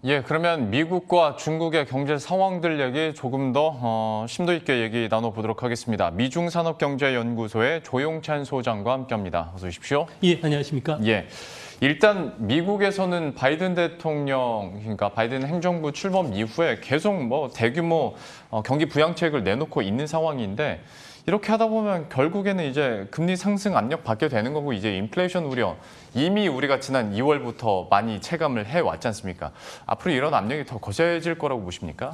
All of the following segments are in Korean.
예, 그러면 미국과 중국의 경제 상황들 얘기 조금 더 심도 있게 얘기 나눠보도록 하겠습니다. 미중산업경제연구소의 조용찬 소장과 함께합니다. 어서 오십시오. 예, 안녕하십니까? 예, 일단 미국에서는 바이든 대통령, 그러니까 바이든 행정부 출범 이후에 계속 뭐 대규모 경기 부양책을 내놓고 있는 상황인데 이렇게 하다 보면 결국에는 이제 금리 상승 압력 받게 되는 거고 이제 인플레이션 우려 이미 우리가 지난 2월부터 많이 체감을 해왔지 않습니까? 앞으로 이런 압력이 더 거세질 거라고 보십니까?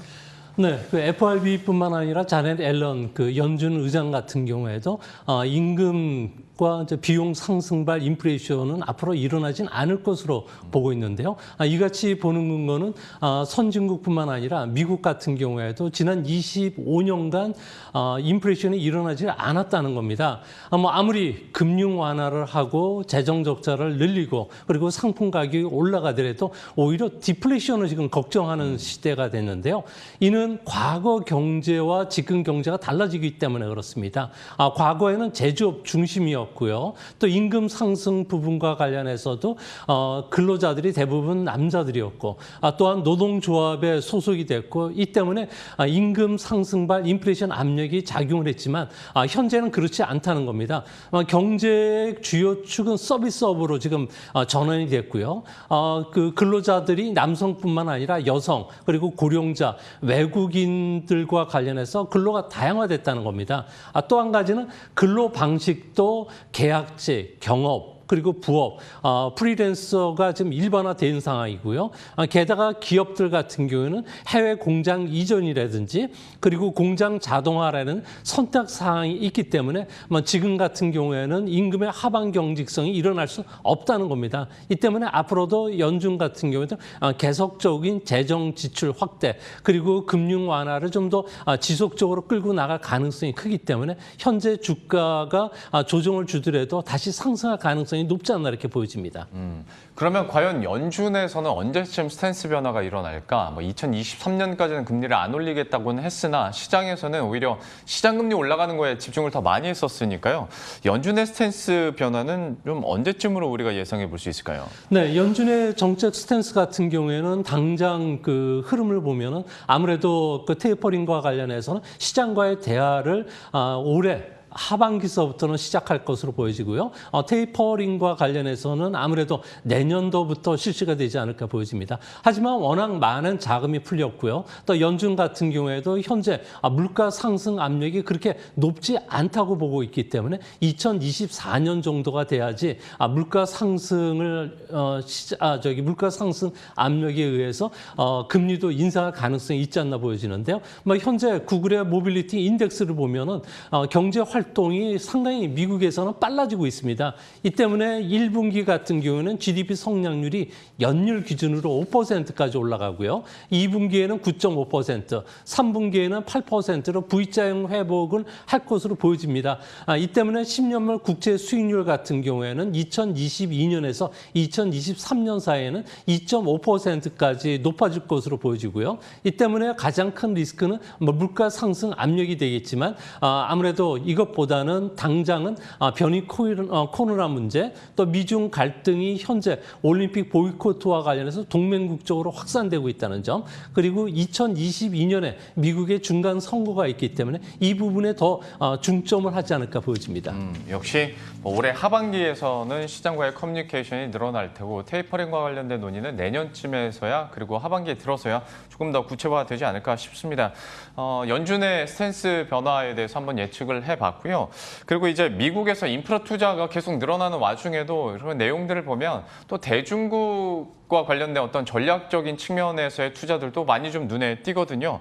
네, 그 FRB뿐만 아니라 자넷 앨런 그 연준 의장 같은 경우에도 임금과 이제 비용 상승발 인플레이션은 앞으로 일어나진 않을 것으로 보고 있는데요. 이같이 보는 근거는 선진국뿐만 아니라 미국 같은 경우에도 지난 25년간 인플레이션이 일어나지 않았다는 겁니다. 뭐 아무리 금융 완화를 하고 재정 적자를 늘리고 그리고 상품 가격이 올라가더라도 오히려 디플레이션을 지금 걱정하는 시대가 됐는데요. 이는 과거 경제와 지금 경제가 달라지기 때문에 그렇습니다. 과거에는 제조업 중심이었고요. 또 임금 상승 부분과 관련해서도 근로자들이 대부분 남자들이었고 또한 노동조합에 소속이 됐고 이 때문에 임금 상승발 인플레이션 압력이 작용을 했지만 현재는 그렇지 않다는 겁니다. 경제의 주요 축은 서비스업으로 지금 전환이 됐고요. 그 근로자들이 남성뿐만 아니라 여성 그리고 고령자 외국인들과 관련해서 근로가 다양화됐다는 겁니다. 또 한 가지는 근로 방식도 계약직, 경업, 그리고 부업, 프리랜서가 지금 일반화된 상황이고요. 게다가 기업들 같은 경우에는 해외 공장 이전이라든지 그리고 공장 자동화라는 선택 사항이 있기 때문에 지금 같은 경우에는 임금의 하방 경직성이 일어날 수 없다는 겁니다. 이 때문에 앞으로도 연준 같은 경우에도 계속적인 재정 지출 확대 그리고 금융 완화를 좀 더 지속적으로 끌고 나갈 가능성이 크기 때문에 현재 주가가 조정을 주더라도 다시 상승할 가능성이 높지 않나 이렇게 보여집니다. 그러면 과연 연준에서는 언제쯤 스탠스 변화가 일어날까? 뭐 2023년까지는 금리를 안 올리겠다고는 했으나 시장에서는 오히려 시장금리 올라가는 거에 집중을 더 많이 했었으니까요. 연준의 스탠스 변화는 좀 언제쯤으로 우리가 예상해 볼 수 있을까요? 네, 연준의 정책 스탠스 같은 경우에는 당장 그 흐름을 보면은 아무래도 그 테이퍼링과 관련해서는 시장과의 대화를 올해 하반기서부터는 시작할 것으로 보여지고요. 테이퍼링과 관련해서는 아무래도 내년도부터 실시가 되지 않을까 보여집니다. 하지만 워낙 많은 자금이 풀렸고요. 또 연준 같은 경우에도 현재 물가 상승 압력이 그렇게 높지 않다고 보고 있기 때문에 2024년 정도가 돼야지 물가 상승을 물가 상승 압력에 의해서 금리도 인상할 가능성이 있지 않나 보여지는데요. 현재 구글의 모빌리티 인덱스를 보면은 경제 활동이 상당히 미국에서는 빨라지고 있습니다. 이 때문에 1분기 같은 경우는 GDP 성장률이 연율 기준으로 5%까지 올라가고요. 2분기에는 9.5%, 3분기에는 8%로 V자형 회복을 할 것으로 보여집니다. 이 때문에 10년물 국채 수익률 같은 경우에는 2022년에서 2023년 사이에는 2.5%까지 높아질 것으로 보여지고요. 이 때문에 가장 큰 리스크는 물가 상승 압력이 되겠지만 아무래도 이것보다는 당장은 변이 코로나 문제, 또 미중 갈등이 현재 올림픽 보이콧과 관련해서 동맹국적으로 확산되고 있다는 점, 그리고 2022년에 미국의 중간 선거가 있기 때문에 이 부분에 더 중점을 하지 않을까 보여집니다. 역시 올해 하반기에서는 시장과의 커뮤니케이션이 늘어날 테고 테이퍼링과 관련된 논의는 내년쯤에서야 그리고 하반기에 들어서야 조금 더 구체화되지 않을까 싶습니다. 연준의 스탠스 변화에 대해서 한번 예측을 해봤고요. 그리고 이제 미국에서 인프라 투자가 계속 늘어나는 와중에도 그런 내용들을 보면 또 대중국과 관련된 어떤 전략적인 측면에서의 투자들도 많이 좀 눈에 띄거든요.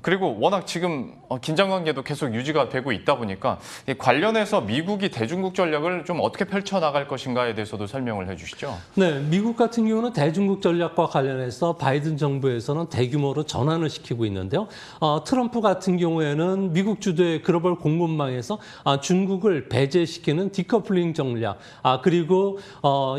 그리고 워낙 지금 긴장 관계도 계속 유지가 되고 있다 보니까 관련해서 미국이 대중국 전략을 좀 어떻게 펼쳐나갈 것인가에 대해서도 설명을 해주시죠. 네, 미국 같은 경우는 대중국 전략과 관련해서 바이든 정부에서는 대규모로 전환을 시키고 있는데요. 트럼프 같은 경우에는 미국 주도의 글로벌 공급망에서 중국을 배제시키는 디커플링 전략, 그리고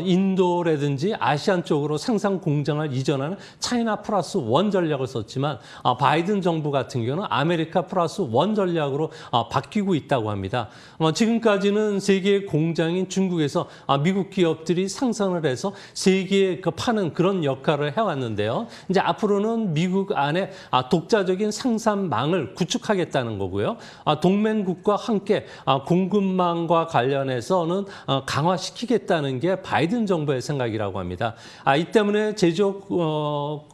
인도라든지 아시안 쪽으로 생산 공장을 이전하는 차이나 플러스 원 전략을 썼지만 바이든 정부 같은 경우는 아메리카 플러스 원 전략으로 바뀌고 있다고 합니다. 지금까지는 세계의 공장인 중국에서 미국 기업들이 생산을 해서 세계에 파는 그런 역할을 해왔는데요. 이제 앞으로는 미국 안에 독자적인 생산망을 구축하겠다는 거고요. 동맹국과 함께 공급망과 관련해서는 강화시키겠다는 게 바이든 정부의 생각이라고 합니다. 이 때문에 제조업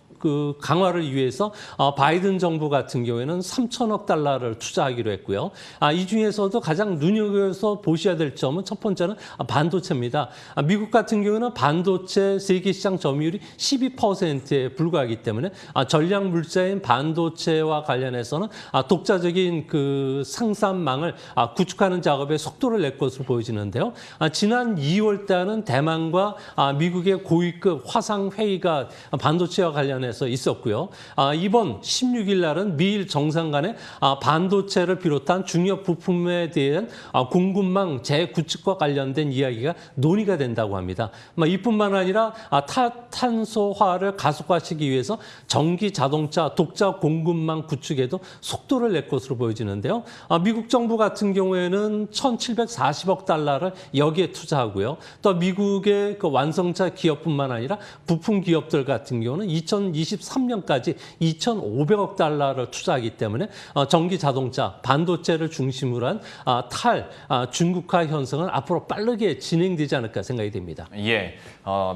강화를 위해서 바이든 정부 같은 경우에는 3천억 달러를 투자하기로 했고요. 이 중에서도 가장 눈여겨서 보셔야 될 점은 첫 번째는 반도체입니다. 미국 같은 경우는 반도체 세계 시장 점유율이 12%에 불과하기 때문에 전략 물자인 반도체와 관련해서는 독자적인 그 생산망을 구축하는 작업에 속도를 낼 것으로 보여지는데요. 지난 2월 달은 대만과 미국의 고위급 화상 회의가 반도체와 관련해서 있었고요. 이번 16일 날은 미일 정상 간의 반도체를 비롯한 중요 부품에 대한 공급망 재구축과 관련된 이야기가 논의가 된다고 합니다. 이뿐만 아니라 탄소화를 가속화시키기 위해서 전기 자동차 독자 공급망 구축에도 속도를 낼 것으로 보여지는데요. 미국 정부 같은 경우에는 1,740억 달러를 여기에 투자하고요. 또 미국의 그 완성차 기업뿐만 아니라 부품 기업들 같은 경우는 2023년까지 2,500억 달러를 투자하기 때문에 전기 자동차, 반도체를 중심으로 한 중국화 현상은 앞으로 빠르게 진행되지 않을까 생각이 됩니다. 예,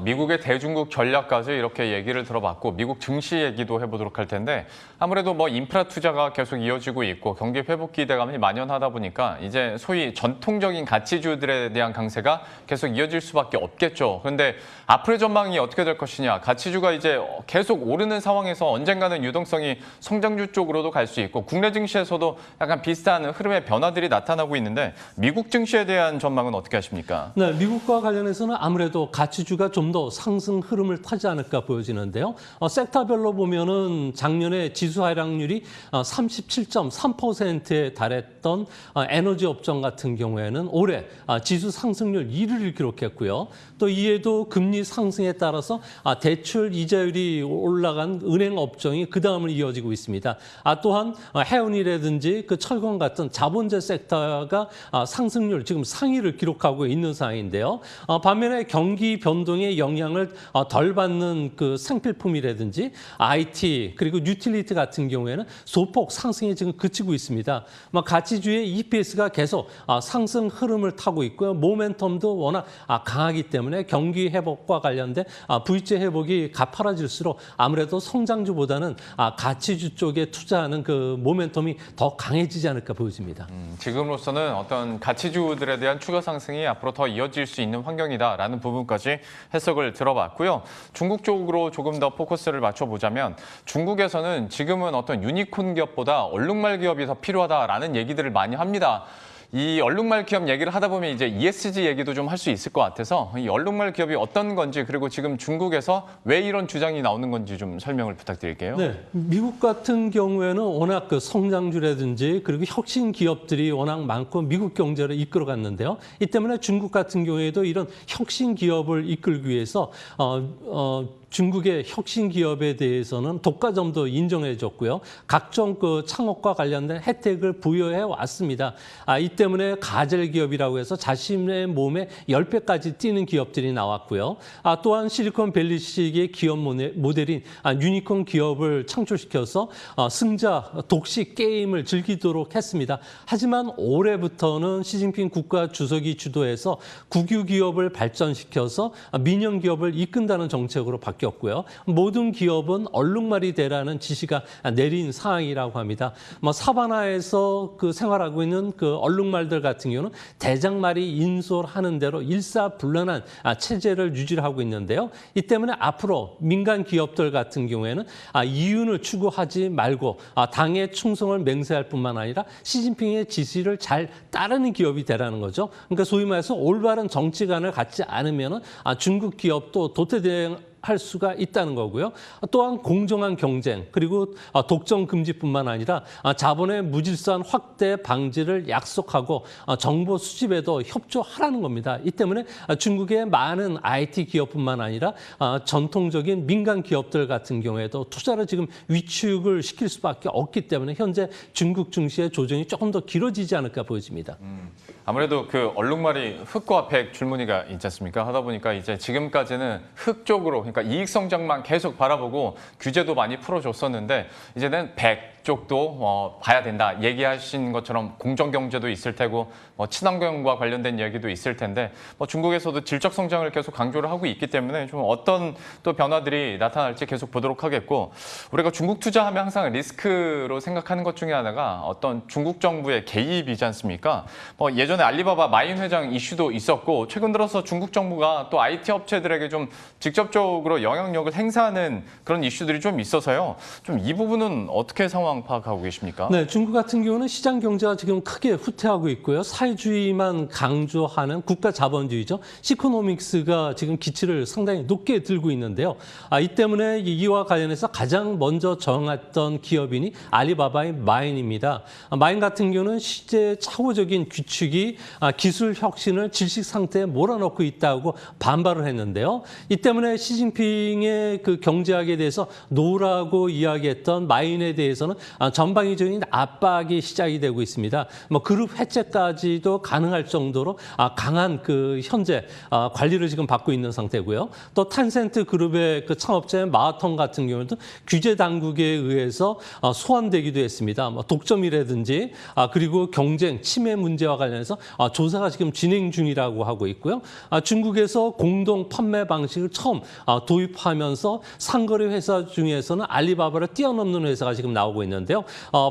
미국의 대중국 전략까지 이렇게 얘기를 들어봤고 미국 증시 얘기도 해보도록 할 텐데 아무래도 뭐 인프라 투자가 계속 이어지고 있고 경기 회복 기대감이 만연하다 보니까 이제 소위 전통적인 가치주들에 대한 강세가 계속 이어질 수밖에 없겠죠. 그런데 앞으로의 전망이 어떻게 될 것이냐. 가치주가 이제 계속 오르는 상황에서 언젠가는 유동성이 성장주 쪽으로도 갈 수 있고 국내 증시에서도 약간 비슷한 흐름의 변화들이 나타나고 있는데 미국 증시에 대한 전망은 어떻게 하십니까? 네, 미국과 관련해서는 아무래도 가치주가 좀 더 상승 흐름을 타지 않을까 보여지는데요. 섹터별로 보면은 작년에 지수 하락률이 37.3%에 달했던 에너지 업종 같은 경우에는 올해 지수 상승률 1위를 기록했고요. 또 이에도 금리 상승에 따라서 대출 이자율이 올라간 은행 업종이 그 다음을 이어지고 있습니다. 또한 해운이라든지 그 철강 같은 자본재 섹터가 상승률 지금 상위를 기록하고 있는 상황인데요. 반면에 경기 변동의 영향을 덜 받는 그 생필품이라든지 IT 그리고 유틸리티 같은 경우에는 소폭 상승이 지금 그치고 있습니다. 가치주의 EPS가 계속 상승 흐름을 타고 있고요. 모멘텀도 워낙 강하기 때문에 경기 회복과 관련된 V자 회복이 가파라질수록 아무래도 성장주보다는 가치주 쪽에 투자하는 그 모멘텀이 더 강해지지 않을까 보여집니다. 지금으로서는 어떤 가치주들에 대한 추가 상승이 앞으로 더 이어질 수 있는 환경이다라는 부분까지 해석을 들어봤고요. 중국 쪽으로 조금 더 포커스를 맞춰보자면 중국에서는 지금은 어떤 유니콘 기업보다 얼룩말 기업이 더 필요하다라는 얘기들을 많이 합니다. 이 얼룩말 기업 얘기를 하다 보면 이제 ESG 얘기도 좀 할 수 있을 것 같아서 이 얼룩말 기업이 어떤 건지 그리고 지금 중국에서 왜 이런 주장이 나오는 건지 좀 설명을 부탁드릴게요. 네, 미국 같은 경우에는 워낙 그 성장주라든지 그리고 혁신 기업들이 워낙 많고 미국 경제를 이끌어갔는데요. 이 때문에 중국 같은 경우에도 이런 혁신 기업을 이끌기 위해서 중국의 혁신 기업에 대해서는 독과점도 인정해줬고요. 각종 그 창업과 관련된 혜택을 부여해 왔습니다. 이 때문에 가젤 기업이라고 해서 자신의 몸에 10배까지 뛰는 기업들이 나왔고요. 또한 실리콘밸리식의 기업 모델인 유니콘 기업을 창출시켜서 승자 독식 게임을 즐기도록 했습니다. 하지만 올해부터는 시진핑 국가 주석이 주도해서 국유 기업을 발전시켜서 민영 기업을 이끈다는 정책으로 바뀌었습니다. 었고요. 모든 기업은 얼룩말이 되라는 지시가 내린 사항이라고 합니다. 사바나에서 그 생활하고 있는 그 얼룩말들 같은 경우는 대장말이 인솔하는 대로 일사불란한 체제를 유지하고 있는데요. 이 때문에 앞으로 민간 기업들 같은 경우에는 이윤을 추구하지 말고 당의 충성을 맹세할 뿐만 아니라 시진핑의 지시를 잘 따르는 기업이 되라는 거죠. 그러니까 소위 말해서 올바른 정치관을 갖지 않으면 중국 기업도 도태되는 할 수가 있다는 거고요. 또한 공정한 경쟁 그리고 독점 금지뿐만 아니라 자본의 무질서한 확대 방지를 약속하고 정보 수집에도 협조하라는 겁니다. 이 때문에 중국의 많은 IT 기업뿐만 아니라 전통적인 민간 기업들 같은 경우에도 투자를 지금 위축을 시킬 수밖에 없기 때문에 현재 중국 증시의 조정이 조금 더 길어지지 않을까 보여집니다. 아무래도 그 얼룩말이 흑과 백 줄무늬가 있지 않습니까? 하다 보니까 이제 지금까지는 흑 쪽으로 그러니까 이익 성장만 계속 바라보고 규제도 많이 풀어줬었는데 이제는 백 쪽도 봐야 된다. 얘기하신 것처럼 공정 경제도 있을 테고 친환경과 관련된 이야기도 있을 텐데 중국에서도 질적 성장을 계속 강조를 하고 있기 때문에 좀 어떤 또 변화들이 나타날지 계속 보도록 하겠고 우리가 중국 투자하면 항상 리스크로 생각하는 것 중에 하나가 어떤 중국 정부의 개입이지 않습니까? 예전에 알리바바 마인 회장 이슈도 있었고 최근 들어서 중국 정부가 또 IT 업체들에게 좀 직접적으로 영향력을 행사하는 그런 이슈들이 좀 있어서요. 좀 이 부분은 어떻게 상황 파악하고 계십니까? 네, 중국 같은 경우는 시장 경제가 지금 크게 후퇴하고 있고요. 사회주의만 강조하는 국가 자본주의죠. 시코노믹스가 지금 기치를 상당히 높게 들고 있는데요. 이 때문에 이와 관련해서 가장 먼저 정했던 기업인이 알리바바의 마인입니다. 마인 같은 경우는 시제 착오적인 규칙이 기술 혁신을 질식 상태에 몰아넣고 있다고 반발을 했는데요. 이 때문에 시진핑의 그 경제학에 대해서 노라고 이야기했던 마인에 대해서는 전방위적인 압박이 시작이 되고 있습니다. 그룹 해체까지도 가능할 정도로 강한 그 현재 관리를 지금 받고 있는 상태고요. 또 탄센트 그룹의 그 창업자인 마하톤 같은 경우도 규제 당국에 의해서 소환되기도 했습니다. 독점이라든지 그리고 경쟁 침해 문제와 관련해서 조사가 지금 진행 중이라고 하고 있고요. 중국에서 공동 판매 방식을 처음 도입하면서 상거래 회사 중에서는 알리바바를 뛰어넘는 회사가 지금 나오고 있는데요.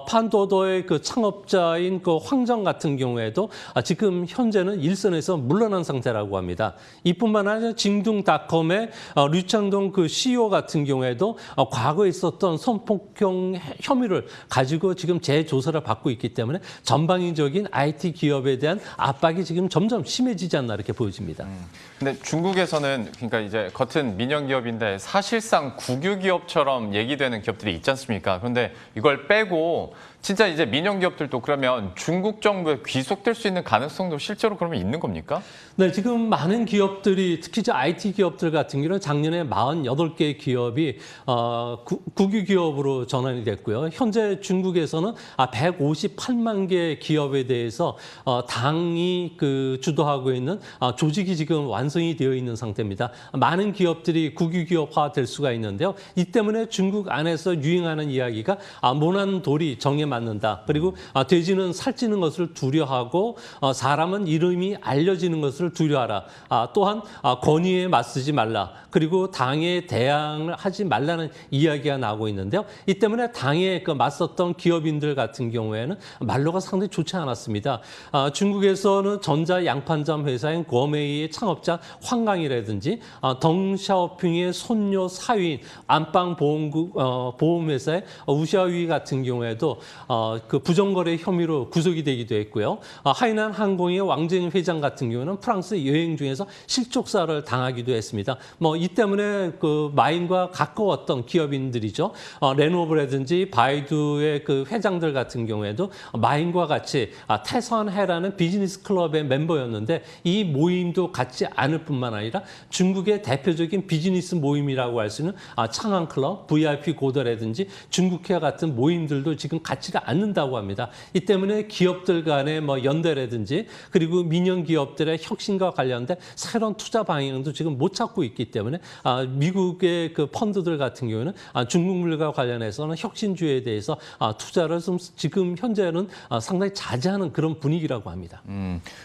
판도더의 그 창업자인 그 황정 같은 경우에도 지금 현재는 일선에서 물러난 상태라고 합니다. 이뿐만 아니라 징둥닷컴의 류창동 그 CEO 같은 경우에도 과거에 있었던 성폭행 혐의를 가지고 지금 재조사를 받고 있기 때문에 전방위적인 IT 기업에 대한 압박이 지금 점점 심해지지 않나 이렇게 보여집니다. 근데 중국에서는 그러니까 이제 겉은 민영 기업인데 사실상 국유 기업처럼 얘기되는 기업들이 있지 않습니까? 그런데 이걸 빼고 진짜 이제 민영 기업들도 그러면 중국 정부에 귀속될 수 있는 가능성도 실제로 그러면 있는 겁니까? 네, 지금 많은 기업들이 특히 이제 IT 기업들 같은 경우는 작년에 48개 기업이 국유 기업으로 전환이 됐고요. 현재 중국에서는 158만 개 기업에 대해서 당이 그 주도하고 있는 조직이 지금 완성이 되어 있는 상태입니다. 많은 기업들이 국유 기업화 될 수가 있는데요. 이 때문에 중국 안에서 유행하는 이야기가 모난 돌이 정에 맞는다. 그리고 돼지는 살찌는 것을 두려워하고 사람은 이름이 알려지는 것을 두려워하라. 또한 권위에 맞서지 말라. 그리고 당에 대항을 하지 말라는 이야기가 나오고 있는데요. 이 때문에 당에 그 맞섰던 기업인들 같은 경우에는 말로가 상당히 좋지 않았습니다. 중국에서는 전자 양판점 회사인 고메이의 창업자 황강이라든지 덩샤오핑의 손녀 사위인 안방 보험회사의 우샤위 같은 경우에도 그 부정거래 혐의로 구속이 되기도 했고요. 하이난 항공의 왕쟁 회장 같은 경우는 프랑스 여행 중에서 실족사를 당하기도 했습니다. 이 때문에 그 마인과 가까웠던 기업인들이죠. 레노버라든지 바이두의 그 회장들 같은 경우에도 마인과 같이 태선해라는 비즈니스 클럽의 멤버였는데 이 모임도 갖지 않을 뿐만 아니라 중국의 대표적인 비즈니스 모임이라고 할 수 있는 창안클럽, VIP 고더라든지 중국회 같은 모임들도 지금 갖지를 않는다고 합니다. 이 때문에 기업들 간의 연대라든지 그리고 민영 기업들의 혁신과 관련된 새로운 투자 방향도 지금 못 찾고 있기 때문에 미국의 그 펀드들 같은 경우는 중국물과 관련해서는 혁신주에 대해서 투자를 좀 지금 현재는 상당히 자제하는 그런 분위기라고 합니다.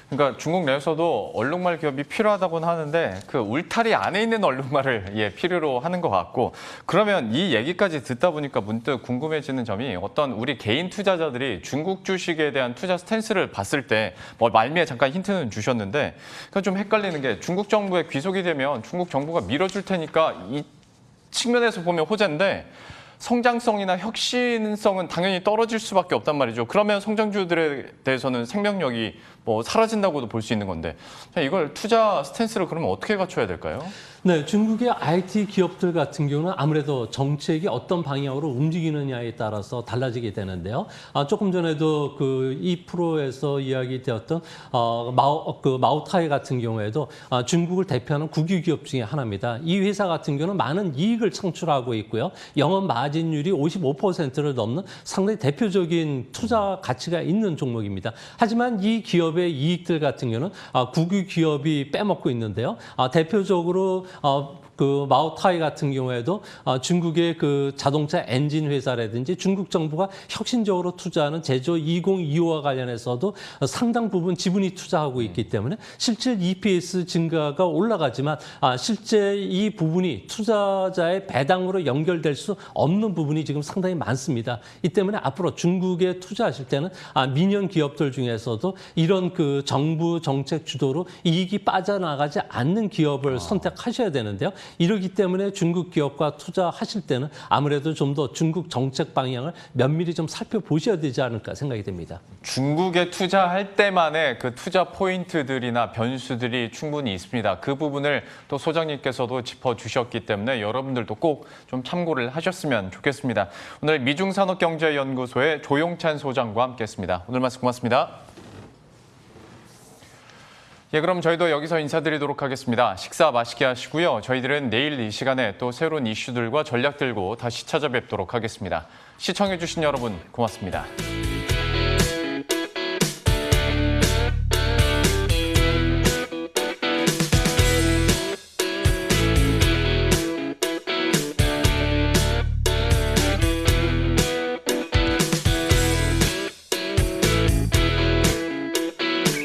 그러니까 중국 내에서도 얼룩말 기업이 필요하다고는 하는데 그 울타리 안에 있는 얼룩말을 필요로 하는 것 같고 그러면 이 얘기까지 듣다 보니까 문득 궁금해지는 점이 어떤 우리 개인 투자자들이 중국 주식에 대한 투자 스탠스를 봤을 때 말미에 잠깐 힌트는 주셨는데 그건 좀 헷갈리는 게 중국 정부에 귀속이 되면 중국 정부가 밀어줄 테니까 이 측면에서 보면 호재인데 성장성이나 혁신성은 당연히 떨어질 수밖에 없단 말이죠. 그러면 성장주들에 대해서는 생명력이 뭐 사라진다고도 볼 수 있는 건데 자, 이걸 투자 스탠스를 그러면 어떻게 갖춰야 될까요? 네, 중국의 IT 기업들 같은 경우는 아무래도 정책이 어떤 방향으로 움직이느냐에 따라서 달라지게 되는데요. 조금 전에도 그 2%에서 이야기되었던 마오타이 같은 경우에도 중국을 대표하는 국유 기업 중에 하나입니다. 이 회사 같은 경우는 많은 이익을 창출하고 있고요. 영업 마진율이 55%를 넘는 상당히 대표적인 투자 가치가 있는 종목입니다. 하지만 이 기업의 이익들 같은 경우는 국유 기업이 빼먹고 있는데요. 대표적으로 그 마오타이 같은 경우에도 중국의 그 자동차 엔진 회사라든지 중국 정부가 혁신적으로 투자하는 제조 2025와 관련해서도 상당 부분 지분이 투자하고 있기 때문에 실질 EPS 증가가 올라가지만 실제 이 부분이 투자자의 배당으로 연결될 수 없는 부분이 지금 상당히 많습니다. 이 때문에 앞으로 중국에 투자하실 때는 민영 기업들 중에서도 이런 그 정부 정책 주도로 이익이 빠져나가지 않는 기업을 선택하셔야 되는데요. 이러기 때문에 중국 기업과 투자하실 때는 아무래도 좀 더 중국 정책 방향을 면밀히 좀 살펴보셔야 되지 않을까 생각이 됩니다. 중국에 투자할 때만의 그 투자 포인트들이나 변수들이 충분히 있습니다. 그 부분을 또 소장님께서도 짚어주셨기 때문에 여러분들도 꼭 좀 참고를 하셨으면 좋겠습니다. 오늘 미중산업경제연구소의 조용찬 소장과 함께했습니다. 오늘 말씀 고맙습니다. 예, 그럼 저희도 여기서 인사드리도록 하겠습니다. 식사 맛있게 하시고요. 저희들은 내일 이 시간에 또 새로운 이슈들과 전략 들고 다시 찾아뵙도록 하겠습니다. 시청해주신 여러분 고맙습니다.